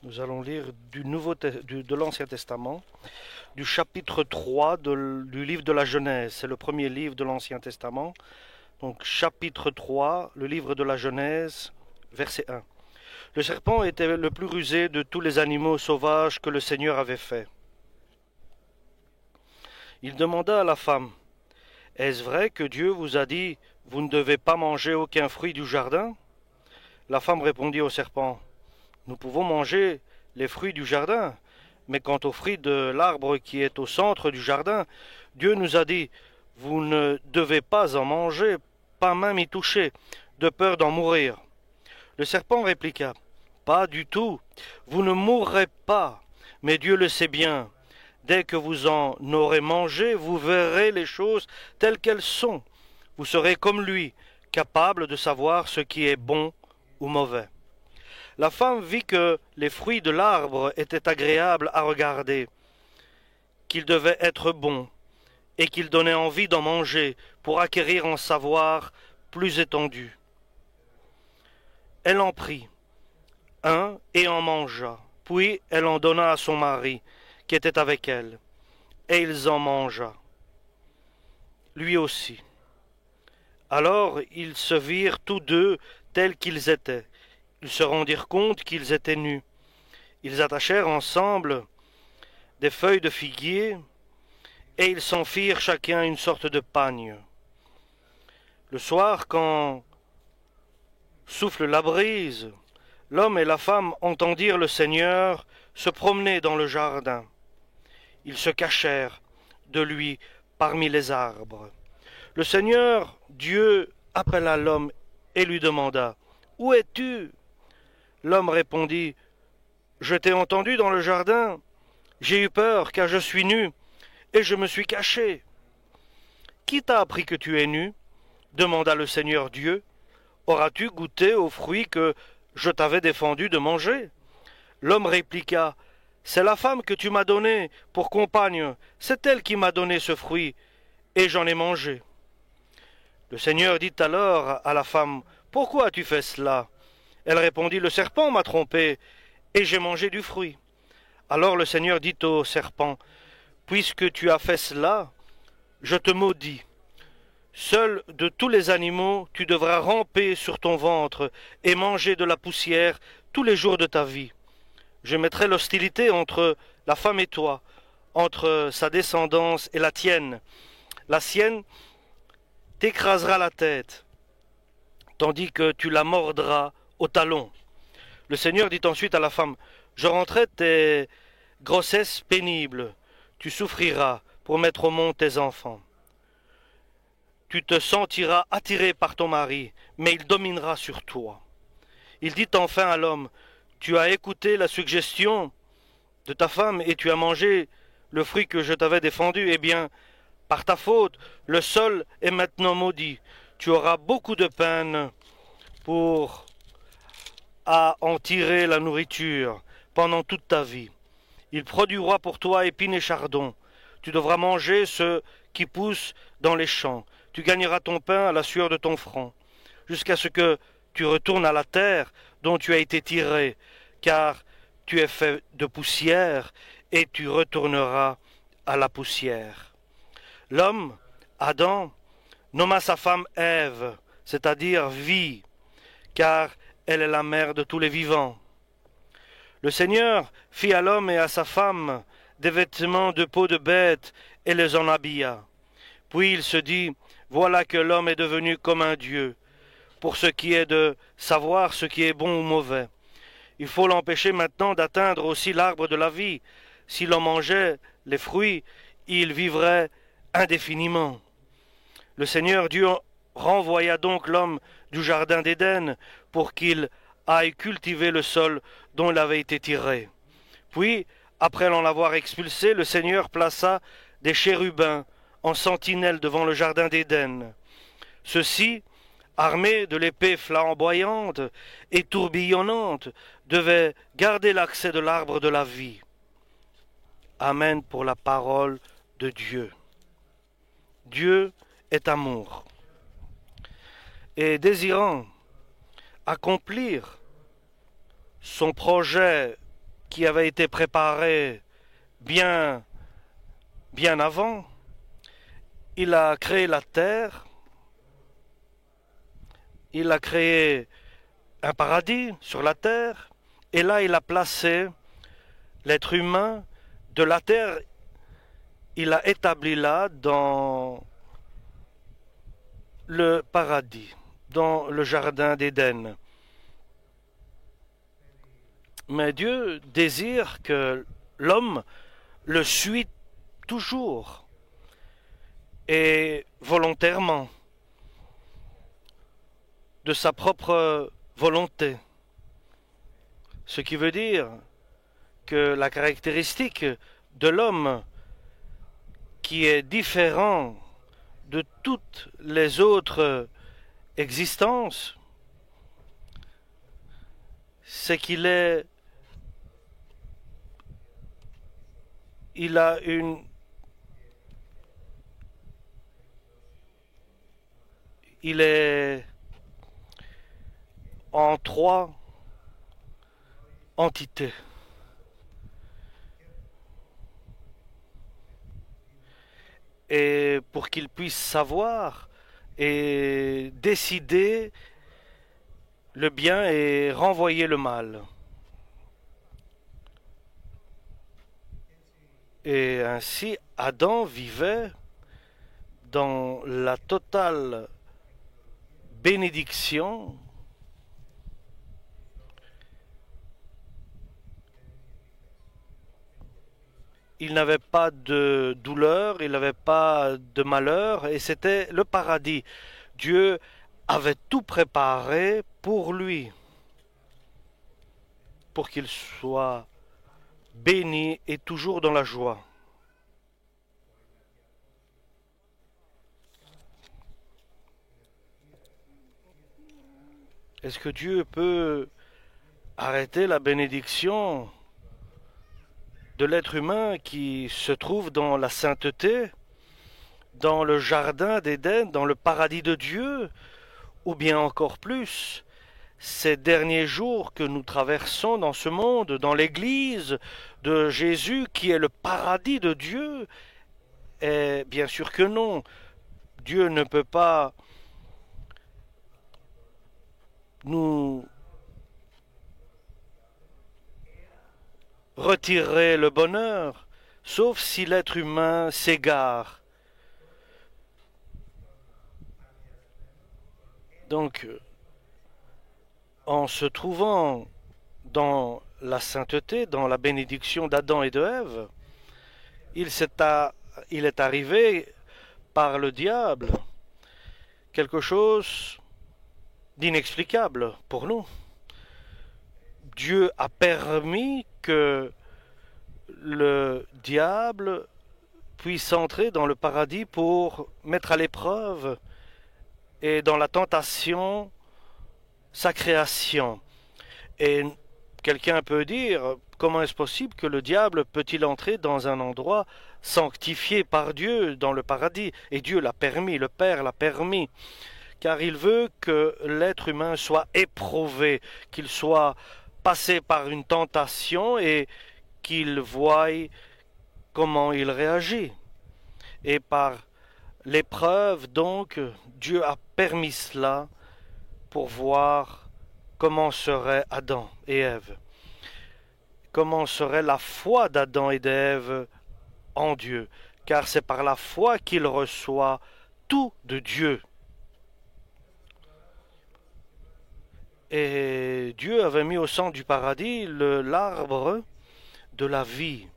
Nous allons lire de l'Ancien Testament, du chapitre 3 du livre de la Genèse. C'est le premier livre de l'Ancien Testament. Donc chapitre 3, le livre de la Genèse, verset 1. Le serpent était le plus rusé de tous les animaux sauvages que le Seigneur avait faits. Il demanda à la femme, « Est-ce vrai que Dieu vous a dit, vous ne devez pas manger aucun fruit du jardin ?» La femme répondit au serpent, « Nous pouvons manger les fruits du jardin, mais quant aux fruits de l'arbre qui est au centre du jardin, Dieu nous a dit, vous ne devez pas en manger, pas même y toucher, de peur d'en mourir. » Le serpent répliqua, « Pas du tout, vous ne mourrez pas, mais Dieu le sait bien. Dès que vous en aurez mangé, vous verrez les choses telles qu'elles sont. Vous serez comme lui, capable de savoir ce qui est bon ou mauvais. » La femme vit que les fruits de l'arbre étaient agréables à regarder, qu'ils devaient être bons, et qu'ils donnaient envie d'en manger pour acquérir un savoir plus étendu. Elle en prit un et en mangea, puis elle en donna à son mari, qui était avec elle, et ils en mangea, lui aussi. Alors ils se virent tous deux tels qu'ils étaient. Ils se rendirent compte qu'ils étaient nus. Ils attachèrent ensemble des feuilles de figuier, et ils s'en firent chacun une sorte de pagne. Le soir, quand souffle la brise, l'homme et la femme entendirent le Seigneur se promener dans le jardin. Ils se cachèrent de lui parmi les arbres. Le Seigneur, Dieu, appela l'homme et lui demanda, « Où es-tu » L'homme répondit, « Je t'ai entendu dans le jardin, j'ai eu peur car je suis nu, et je me suis caché. » « Qui t'a appris que tu es nu » demanda le Seigneur Dieu. « Auras-tu goûté aux fruits que je t'avais défendu de manger » L'homme répliqua, « C'est la femme que tu m'as donnée pour compagne, c'est elle qui m'a donné ce fruit, et j'en ai mangé. » Le Seigneur dit alors à la femme, « Pourquoi as-tu fait cela » Elle répondit, « Le serpent m'a trompé, et j'ai mangé du fruit. » Alors le Seigneur dit au serpent, « Puisque tu as fait cela, je te maudis. Seul de tous les animaux, tu devras ramper sur ton ventre et manger de la poussière tous les jours de ta vie. Je mettrai l'hostilité entre la femme et toi, entre sa descendance et la tienne. La sienne t'écrasera la tête, tandis que tu la mordras au talon. » Le Seigneur dit ensuite à la femme, « Je rendrai tes grossesses pénibles, tu souffriras pour mettre au monde tes enfants. Tu te sentiras attiré par ton mari, mais il dominera sur toi. » Il dit enfin à l'homme, « Tu as écouté la suggestion de ta femme et tu as mangé le fruit que je t'avais défendu. Eh bien, par ta faute, le sol est maintenant maudit. Tu auras beaucoup de peine pour en tirer la nourriture pendant toute ta vie. Il produira pour toi épines et chardons. Tu devras manger ce qui pousse dans les champs. Tu gagneras ton pain à la sueur de ton front, jusqu'à ce que tu retournes à la terre dont tu as été tiré, car tu es fait de poussière, et tu retourneras à la poussière. » L'homme, Adam, nomma sa femme Ève, c'est-à-dire vie, car elle est la mère de tous les vivants. Le Seigneur fit à l'homme et à sa femme des vêtements de peau de bête et les en habilla. Puis il se dit, voilà que l'homme est devenu comme un Dieu, pour ce qui est de savoir ce qui est bon ou mauvais. Il faut l'empêcher maintenant d'atteindre aussi l'arbre de la vie. S'il en mangeait les fruits, il vivrait indéfiniment. Le Seigneur Dieu renvoya donc l'homme du jardin d'Éden pour qu'il aille cultiver le sol dont il avait été tiré. Puis, après l'en avoir expulsé, le Seigneur plaça des chérubins en sentinelle devant le jardin d'Éden. Ceux-ci, armés de l'épée flamboyante et tourbillonnante, devaient garder l'accès de l'arbre de la vie. Amen pour la parole de Dieu. Dieu est amour. Et désirant accomplir son projet qui avait été préparé bien, bien avant. Il a créé la terre, il a créé un paradis sur la terre, et là il a placé l'être humain de la terre, il l'a établi là dans le paradis, dans le jardin d'Éden. Mais Dieu désire que l'homme le suit toujours et volontairement, de sa propre volonté. Ce qui veut dire que la caractéristique de l'homme qui est différent de toutes les autres existences, c'est qu'il est, il a une, il est en trois entités. Et pour qu'il puisse savoir et décider le bien et renvoyer le mal. Et ainsi, Adam vivait dans la totale bénédiction. Il n'avait pas de douleur, il n'avait pas de malheur, et c'était le paradis. Dieu avait tout préparé pour lui, pour qu'il soit béni et toujours dans la joie. Est-ce que Dieu peut arrêter la bénédiction de l'être humain qui se trouve dans la sainteté, dans le jardin d'Éden, dans le paradis de Dieu, ou bien encore plus, ces derniers jours que nous traversons dans ce monde, dans l'Église de Jésus, qui est le paradis de Dieu? Et bien sûr que non. Dieu ne peut pas nous retirer le bonheur, sauf si l'être humain s'égare. Donc, en se trouvant dans la sainteté, dans la bénédiction d'Adam et de Ève, il est arrivé par le diable quelque chose d'inexplicable pour nous. Dieu a permis que le diable puisse entrer dans le paradis pour mettre à l'épreuve et dans la tentation sa création. Et quelqu'un peut dire, comment est-ce possible que le diable peut-il entrer dans un endroit sanctifié par Dieu, dans le paradis? Et Dieu l'a permis, le Père l'a permis, car il veut que l'être humain soit éprouvé, qu'il soit passé par une tentation et qu'il voie comment il réagit. Et par l'épreuve, donc, Dieu a permis cela pour voir comment serait Adam et Ève, comment serait la foi d'Adam et d'Ève en Dieu, car c'est par la foi qu'il reçoit tout de Dieu. Et Dieu avait mis au centre du paradis l'arbre de la vie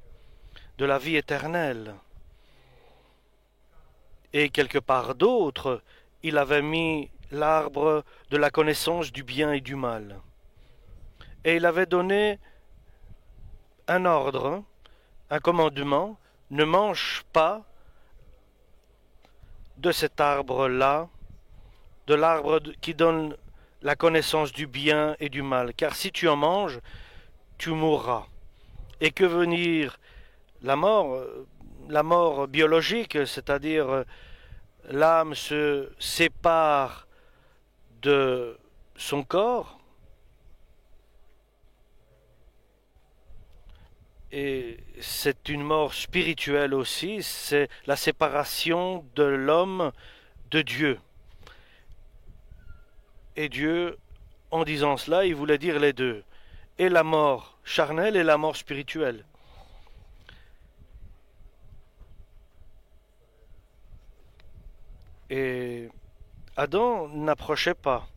éternelle. Et quelque part d'autre, il avait mis l'arbre de la connaissance du bien et du mal. Et il avait donné un ordre, un commandement, ne mange pas de cet arbre-là, de l'arbre qui donne la connaissance du bien et du mal, car si tu en manges, tu mourras. Et que venir la mort biologique, c'est-à-dire l'âme se sépare de son corps. Et c'est une mort spirituelle aussi, c'est la séparation de l'homme de Dieu. Et Dieu, en disant cela, il voulait dire les deux, et la mort charnelle et la mort spirituelle. Et Adam n'approchait pas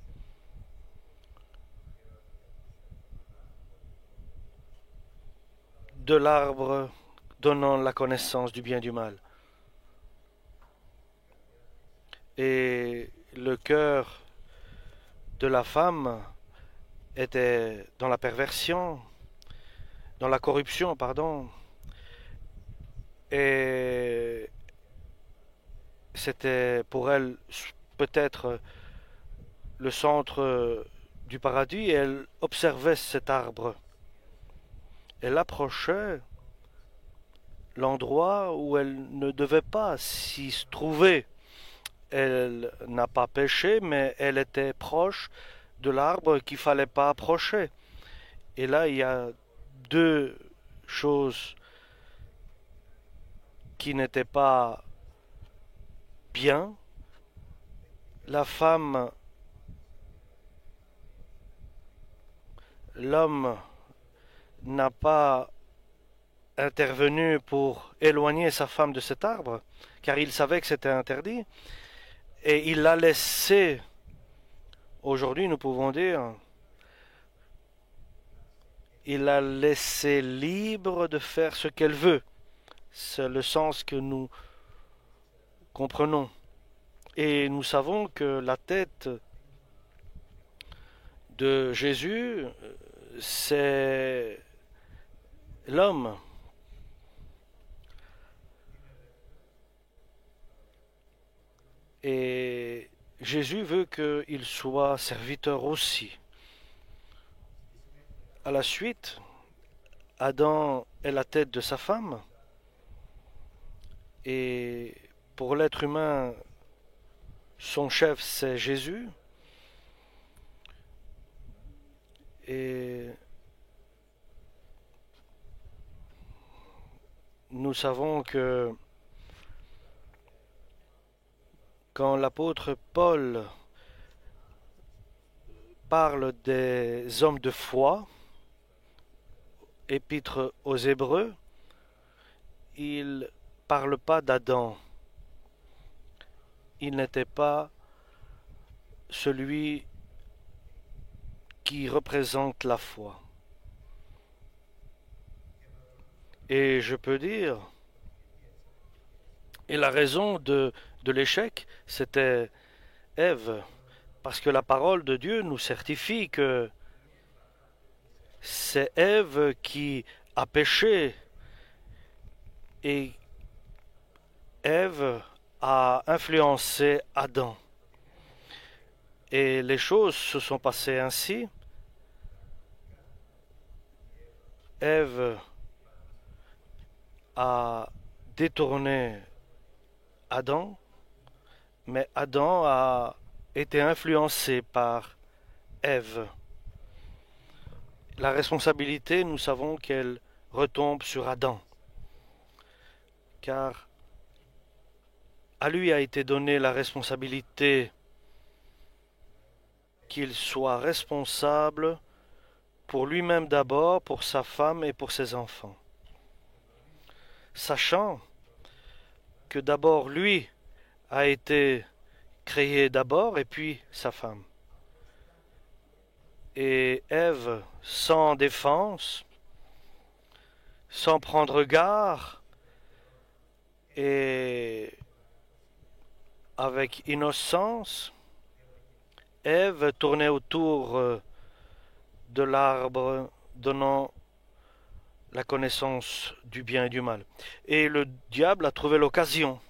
de l'arbre donnant la connaissance du bien et du mal. Et le cœur de la femme était dans la perversion, dans la corruption, pardon, et c'était pour elle peut-être le centre du paradis, et elle observait cet arbre. Elle approchait l'endroit où elle ne devait pas s'y trouver. Elle n'a pas péché, mais elle était proche de l'arbre qu'il ne fallait pas approcher. Et là, il y a deux choses qui n'étaient pas bien. La femme, l'homme n'a pas intervenu pour éloigner sa femme de cet arbre, car il savait que c'était interdit, et il l'a laissé. Aujourd'hui, nous pouvons dire, il l'a laissé libre de faire ce qu'elle veut. C'est le sens que nous comprenons. Et nous savons que la tête de Jésus, c'est l'homme. Et Jésus veut qu'il soit serviteur aussi. À la suite, Adam est la tête de sa femme. Et pour l'être humain, son chef, c'est Jésus. Et nous savons que quand l'apôtre Paul parle des hommes de foi, épître aux Hébreux, il ne parle pas d'Adam. Il n'était pas celui qui représente la foi. Et je peux dire, et la raison de l'échec, c'était Ève, parce que la parole de Dieu nous certifie que c'est Ève qui a péché, et Ève a influencé Adam. Et les choses se sont passées ainsi. Ève a détourné Adam, mais Adam a été influencé par Ève. La responsabilité, nous savons qu'elle retombe sur Adam, car à lui a été donnée la responsabilité qu'il soit responsable pour lui-même d'abord, pour sa femme et pour ses enfants. Sachant que d'abord lui a été créé d'abord et puis sa femme. Et Ève, sans défense, sans prendre garde et avec innocence, Ève tournait autour de l'arbre donnant la connaissance du bien et du mal. Et le diable a trouvé l'occasion.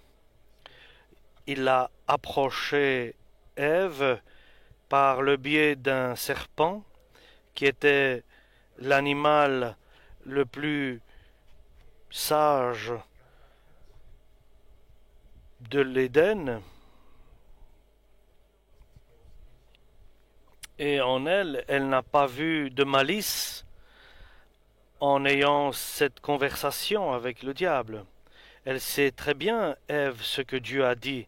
Il a approché Ève par le biais d'un serpent qui était l'animal le plus sage de l'Éden. Et en elle, elle n'a pas vu de malice en ayant cette conversation avec le diable. Elle sait très bien, Ève, ce que Dieu a dit,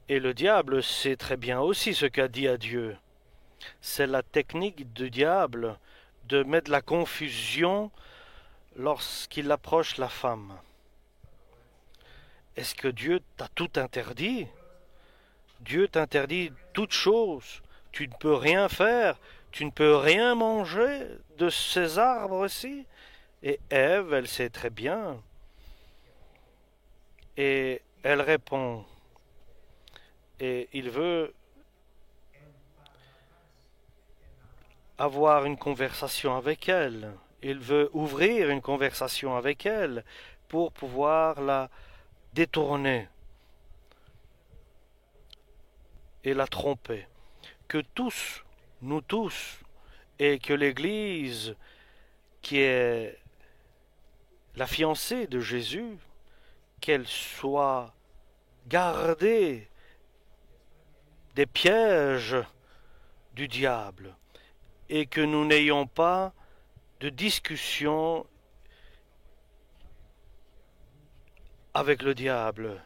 et le diable sait très bien aussi ce qu'a dit à Dieu. C'est la technique du diable de mettre la confusion lorsqu'il approche la femme. Est-ce que Dieu t'a tout interdit? Dieu t'interdit toute chose. Tu ne peux rien faire. Tu ne peux rien manger de ces arbres-ci. Et Ève, elle sait très bien. Et elle répond. Et il veut avoir une conversation avec elle. Il veut ouvrir une conversation avec elle pour pouvoir la détourner et la tromper. Que tous, nous tous, et que l'Église, qui est la fiancée de Jésus, qu'elle soit gardée des pièges du diable, et que nous n'ayons pas de discussion avec le diable,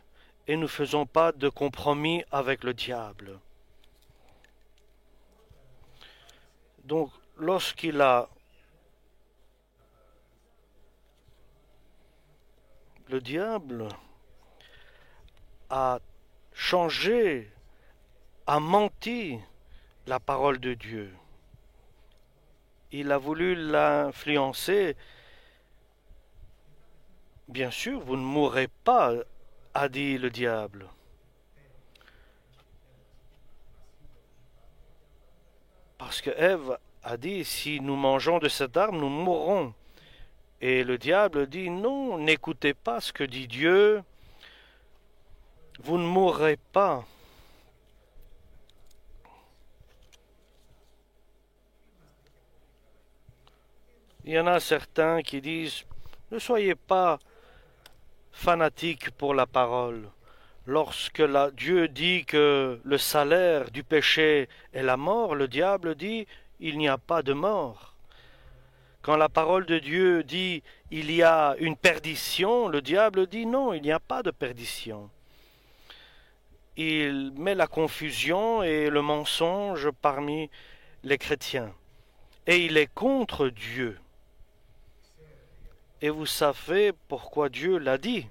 et ne faisons pas de compromis avec le diable. Donc, lorsqu'il a le diable a changé, a menti la parole de Dieu. Il a voulu l'influencer. Bien sûr, vous ne mourrez pas, a dit le diable. Parce que Ève a dit, si nous mangeons de cet arbre, nous mourrons. Et le diable dit, non, n'écoutez pas ce que dit Dieu, vous ne mourrez pas. Il y en a certains qui disent, ne soyez pas fanatiques pour la parole. Lorsque Dieu dit que le salaire du péché est la mort, le diable dit, il n'y a pas de mort. Quand la parole de Dieu dit, il y a une perdition, le diable dit, non, il n'y a pas de perdition. Il met la confusion et le mensonge parmi les chrétiens. Et il est contre Dieu. Et vous savez pourquoi Dieu l'a dit?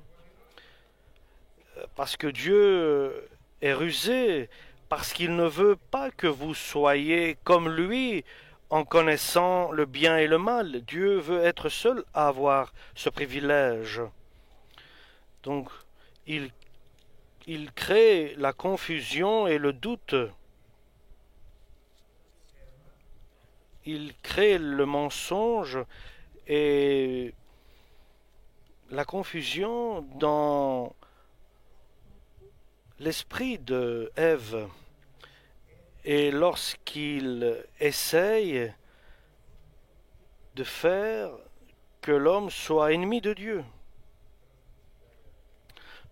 Parce que Dieu est rusé, parce qu'il ne veut pas que vous soyez comme lui en connaissant le bien et le mal. Dieu veut être seul à avoir ce privilège. Donc, il crée la confusion et le doute. Il crée le mensonge et la confusion dans l'esprit de Ève. Et lorsqu'il essaye de faire que l'homme soit ennemi de Dieu,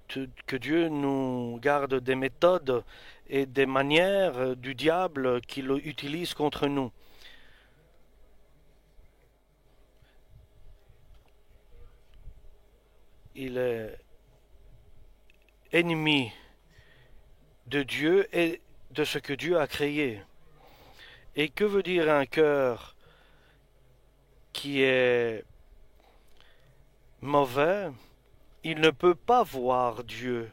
que Dieu nous garde des méthodes et des manières du diable qu'il utilise contre nous. Il est ennemi de Dieu et de ce que Dieu a créé. Et que veut dire un cœur qui est mauvais? Il ne peut pas voir Dieu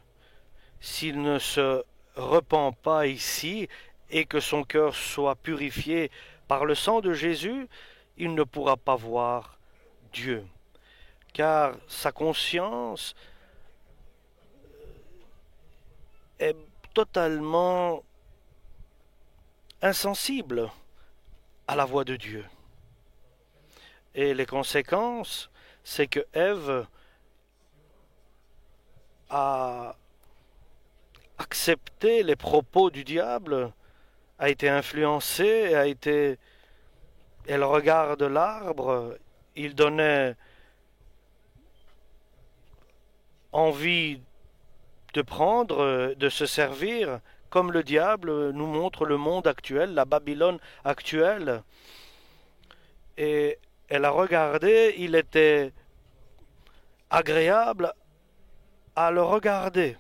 s'il ne se repent pas ici et que son cœur soit purifié par le sang de Jésus, il ne pourra pas voir Dieu. Car sa conscience est totalement insensible à la voix de Dieu. Et les conséquences, c'est que Ève a accepté les propos du diable, a été influencée, elle regarde l'arbre, il donnait envie de prendre, de se servir, comme le diable nous montre le monde actuel, la Babylone actuelle. Et Elle a regardé, il était agréable à le regarder.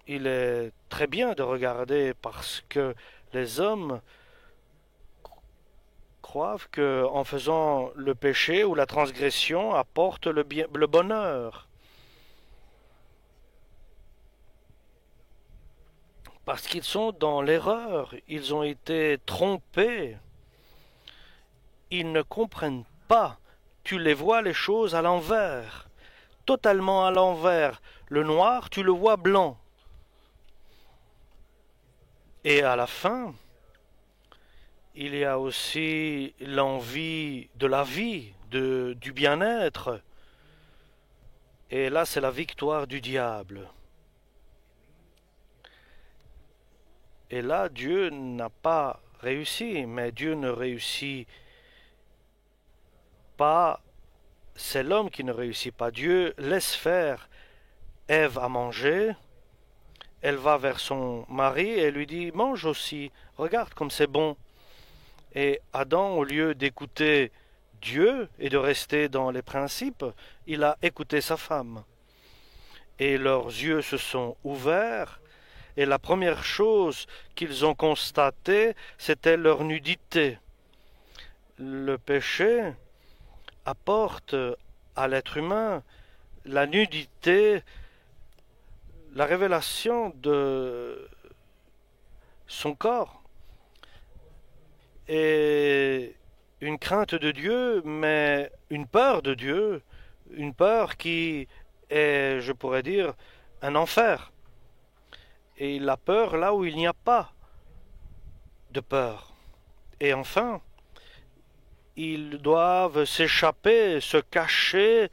Il est très bien de regarder parce que les hommes croient qu'en faisant le péché ou la transgression apporte le bonheur. Parce qu'ils sont dans l'erreur, ils ont été trompés. Ils ne comprennent pas. Tu les vois les choses à l'envers, totalement à l'envers. Le noir, tu le vois blanc. Et à la fin, il y a aussi l'envie de la vie, du bien-être. Et là, c'est la victoire du diable. Et là, Dieu n'a pas réussi, mais Dieu ne réussit pas. C'est l'homme qui ne réussit pas. Dieu laisse faire Ève à manger. Elle va vers son mari et lui dit « Mange aussi, regarde comme c'est bon ». Et Adam, au lieu d'écouter Dieu et de rester dans les principes, il a écouté sa femme. Et leurs yeux se sont ouverts, et la première chose qu'ils ont constatée, c'était leur nudité. Le péché apporte à l'être humain la nudité, la révélation de son corps et une crainte de Dieu, mais une peur de Dieu, une peur qui est, je pourrais dire, un enfer. Et la peur là où il n'y a pas de peur. Et enfin, ils doivent s'échapper, se cacher,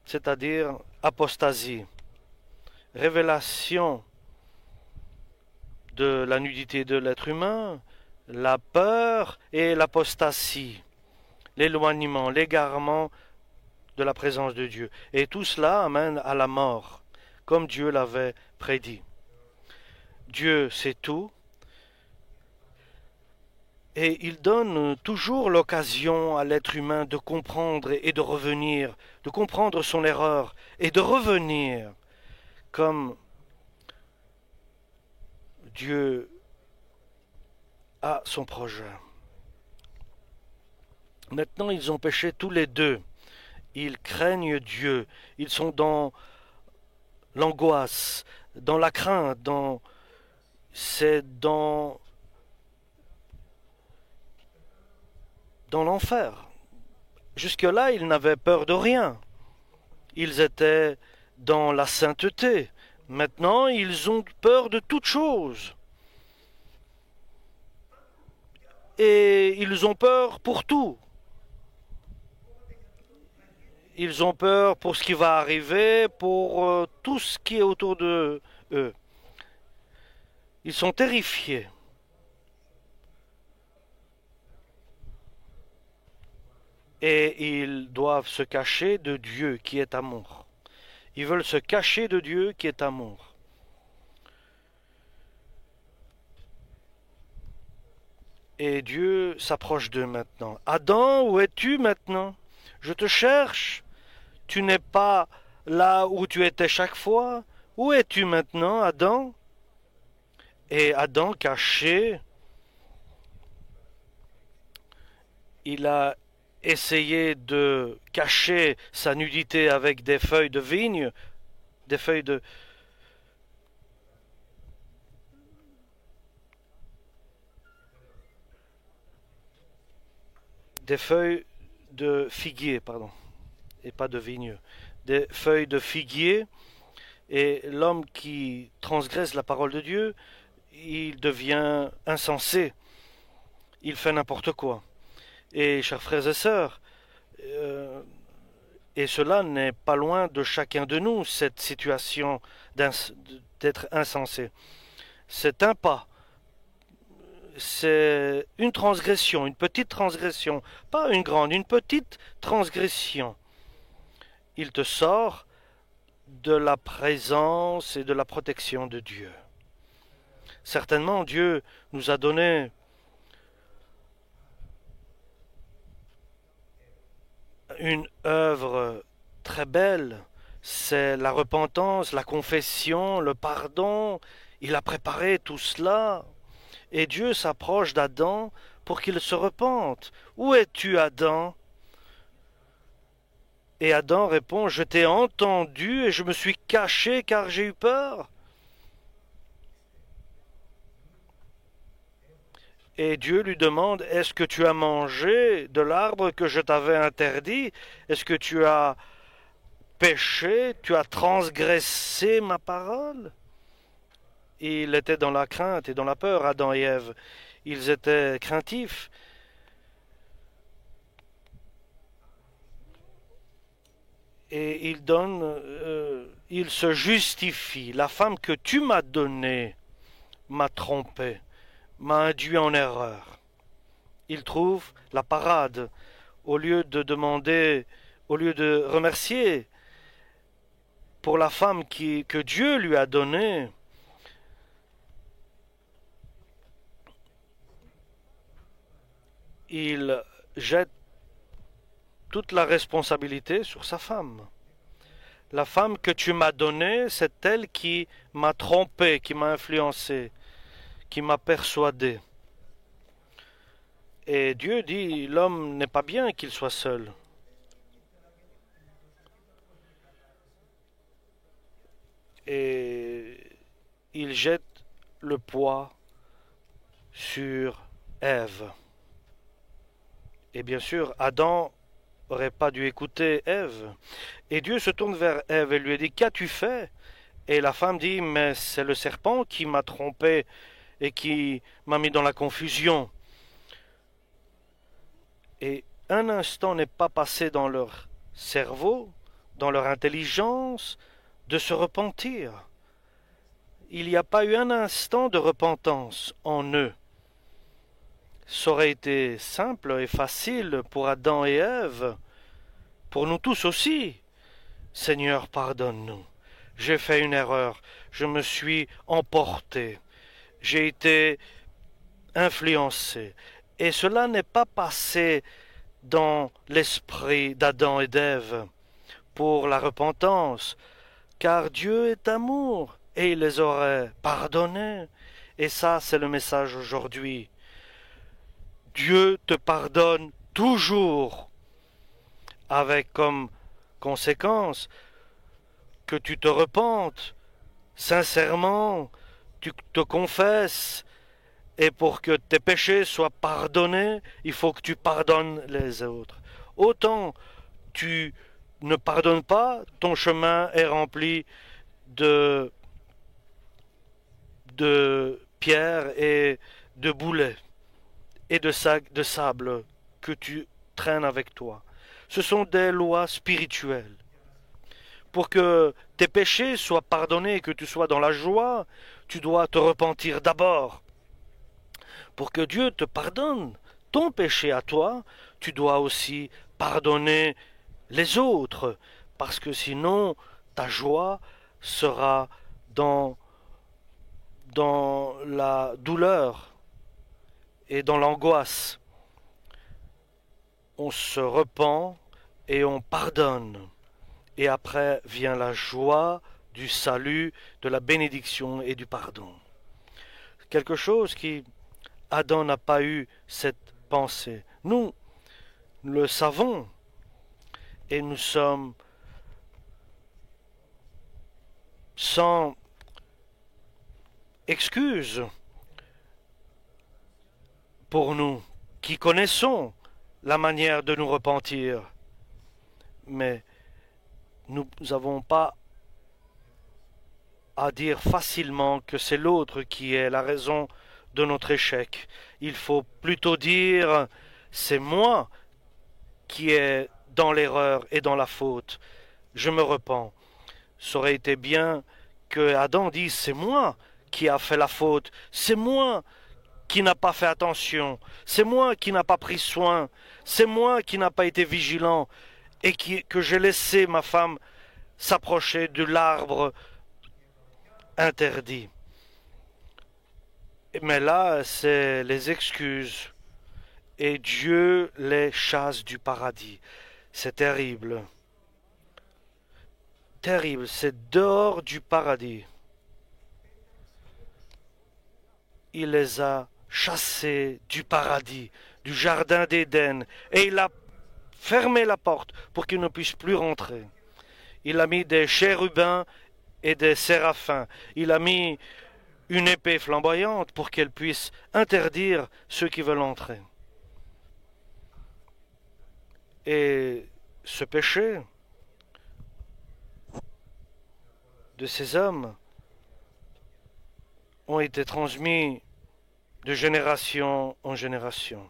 c'est-à-dire apostasie, révélation de la nudité de l'être humain, la peur et l'apostasie, l'éloignement, l'égarement de la présence de Dieu. Et tout cela amène à la mort, comme Dieu l'avait prédit. Dieu sait tout, et il donne toujours l'occasion à l'être humain de comprendre et de revenir, de comprendre son erreur et de revenir comme Dieu a son projet. Maintenant, ils ont péché tous les deux. Ils craignent Dieu. Ils sont dans l'angoisse, dans la crainte, c'est dans l'enfer. Jusque-là, ils n'avaient peur de rien. Ils étaient dans la sainteté. Maintenant, ils ont peur de toute chose. Et ils ont peur pour tout. Ils ont peur pour ce qui va arriver, pour tout ce qui est autour de eux. Ils sont terrifiés. Et ils doivent se cacher de Dieu qui est amour. Ils veulent se cacher de Dieu qui est amour. Et Dieu s'approche d'eux maintenant. Adam, où es-tu maintenant? Je te cherche. Tu n'es pas là où tu étais chaque fois. Où es-tu maintenant, Adam? Et Adam, caché, il a essayé de cacher sa nudité avec des feuilles de vigne, des feuilles de figuier, pardon, et pas de vigne, des feuilles de figuier. Et l'homme qui transgresse la parole de Dieu, il devient insensé, il fait n'importe quoi. Et chers frères et sœurs, et cela n'est pas loin de chacun de nous, cette situation d'être insensé. C'est un pas, c'est une transgression, une petite transgression, pas une grande, une petite transgression. Il te sort de la présence et de la protection de Dieu. Certainement, Dieu nous a donné une œuvre très belle. C'est la repentance, la confession, le pardon. Il a préparé tout cela. Et Dieu s'approche d'Adam pour qu'il se repente. Où es-tu, Adam? Et Adam répond, je t'ai entendu et je me suis caché car j'ai eu peur. Et Dieu lui demande, est-ce que tu as mangé de l'arbre que je t'avais interdit? Est-ce que tu as péché? Tu as transgressé ma parole? Il était dans la crainte et dans la peur, Adam et Ève. Ils étaient craintifs. Et il se justifie. La femme que tu m'as donnée m'a trompé, m'a induit en erreur. Il trouve la parade. Au lieu de demander, au lieu de remercier pour la femme que Dieu lui a donnée, il jette toute la responsabilité sur sa femme. La femme que tu m'as donnée, c'est elle qui m'a trompé, qui m'a influencé, qui m'a persuadé. Et Dieu dit, l'homme n'est pas bien qu'il soit seul. Et il jette le poids sur Ève. Et bien sûr, Adam n'aurait pas dû écouter Ève. Et Dieu se tourne vers Ève et lui dit, qu'as-tu fait? Et la femme dit, mais c'est le serpent qui m'a trompé et qui m'a mis dans la confusion. Et un instant n'est pas passé dans leur cerveau, dans leur intelligence, de se repentir. Il n'y a pas eu un instant de repentance en eux. Ça aurait été simple et facile pour Adam et Ève, pour nous tous aussi. Seigneur, pardonne-nous. J'ai fait une erreur, je me suis emporté, j'ai été influencé. Et cela n'est pas passé dans l'esprit d'Adam et d'Ève pour la repentance, car Dieu est amour et il les aurait pardonnés. Et ça, c'est le message aujourd'hui. Dieu te pardonne toujours, avec comme conséquence que tu te repentes sincèrement, tu te confesses, et pour que tes péchés soient pardonnés, il faut que tu pardonnes les autres. Autant tu ne pardonnes pas, ton chemin est rempli de pierres et de boulets et de sacs de sable que tu traînes avec toi. Ce sont des lois spirituelles. Pour que tes péchés soient pardonnés et que tu sois dans la joie, tu dois te repentir d'abord. Pour que Dieu te pardonne ton péché à toi, tu dois aussi pardonner les autres, parce que sinon ta joie sera dans la douleur et dans l'angoisse. On se repent et on pardonne. Et après vient la joie du salut, de la bénédiction et du pardon. Quelque chose qui Adam n'a pas eu cette pensée. Nous le savons et nous sommes sans excuse pour nous qui connaissons la manière de nous repentir. Mais nous n'avons pas à dire facilement que c'est l'autre qui est la raison de notre échec. Il faut plutôt dire c'est moi qui est dans l'erreur et dans la faute. Je me repens. Ça aurait été bien que Adam dise c'est moi qui a fait la faute, c'est moi qui n'a pas fait attention, c'est moi qui n'a pas pris soin, c'est moi qui n'a pas été vigilant et que j'ai laissé ma femme s'approcher de l'arbre interdit. Mais là, c'est les excuses. Et Dieu les chasse du paradis. C'est terrible. Terrible. C'est dehors du paradis. Il les a chassés du paradis, du jardin d'Éden. Et il a fermé la porte pour qu'ils ne puissent plus rentrer. Il a mis des chérubins et des séraphins. Il a mis une épée flamboyante pour qu'elle puisse interdire ceux qui veulent entrer. Et ce péché de ces hommes ont été transmis de génération en génération.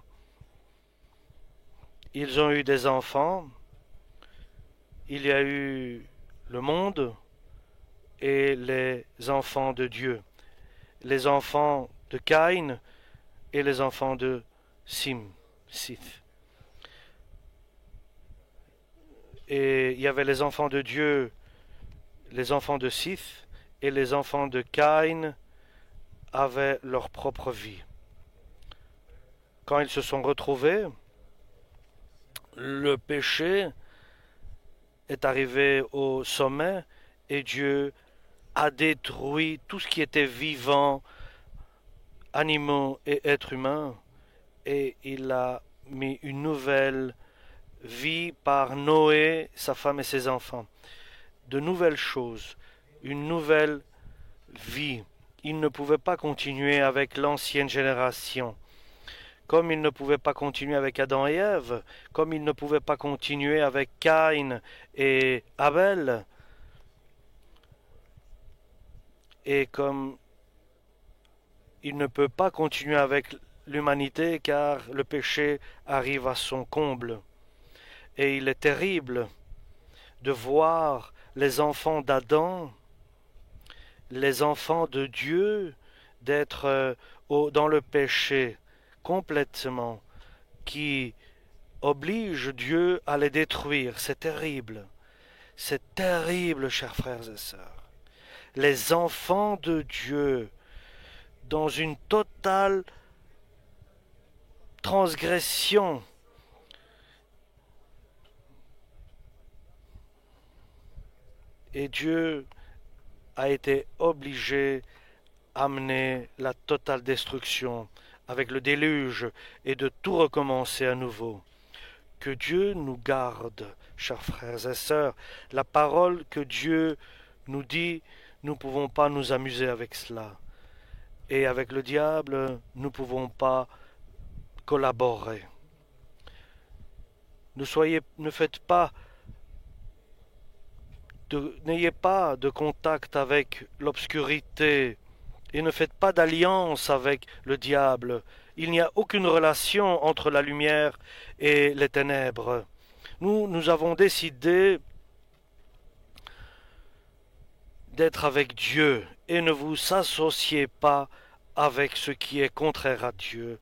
Ils ont eu des enfants, il y a eu le monde et les enfants de Dieu, les enfants de Caïn et les enfants de Sith. Et il y avait les enfants de Dieu, les enfants de Sith, et les enfants de Caïn avaient leur propre vie. Quand ils se sont retrouvés, le péché est arrivé au sommet et Dieu a détruit tout ce qui était vivant, animaux et êtres humains, et il a mis une nouvelle vie par Noé, sa femme et ses enfants. De nouvelles choses, une nouvelle vie. Il ne pouvait pas continuer avec l'ancienne génération. Comme il ne pouvait pas continuer avec Adam et Ève, comme il ne pouvait pas continuer avec Caïn et Abel, et comme il ne peut pas continuer avec l'humanité car le péché arrive à son comble. Et il est terrible de voir les enfants d'Adam, les enfants de Dieu, d'être dans le péché complètement, qui oblige Dieu à les détruire. C'est terrible. C'est terrible, chers frères et sœurs. Les enfants de Dieu, dans une totale transgression, et Dieu a été obligé d'amener la totale destruction avec le déluge et de tout recommencer à nouveau. Que Dieu nous garde, chers frères et sœurs. La parole que Dieu nous dit, nous ne pouvons pas nous amuser avec cela. Et avec le diable, nous ne pouvons pas collaborer. N'ayez pas de contact avec l'obscurité et ne faites pas d'alliance avec le diable. Il n'y a aucune relation entre la lumière et les ténèbres. Nous avons décidé d'être avec Dieu et ne vous associez pas avec ce qui est contraire à Dieu.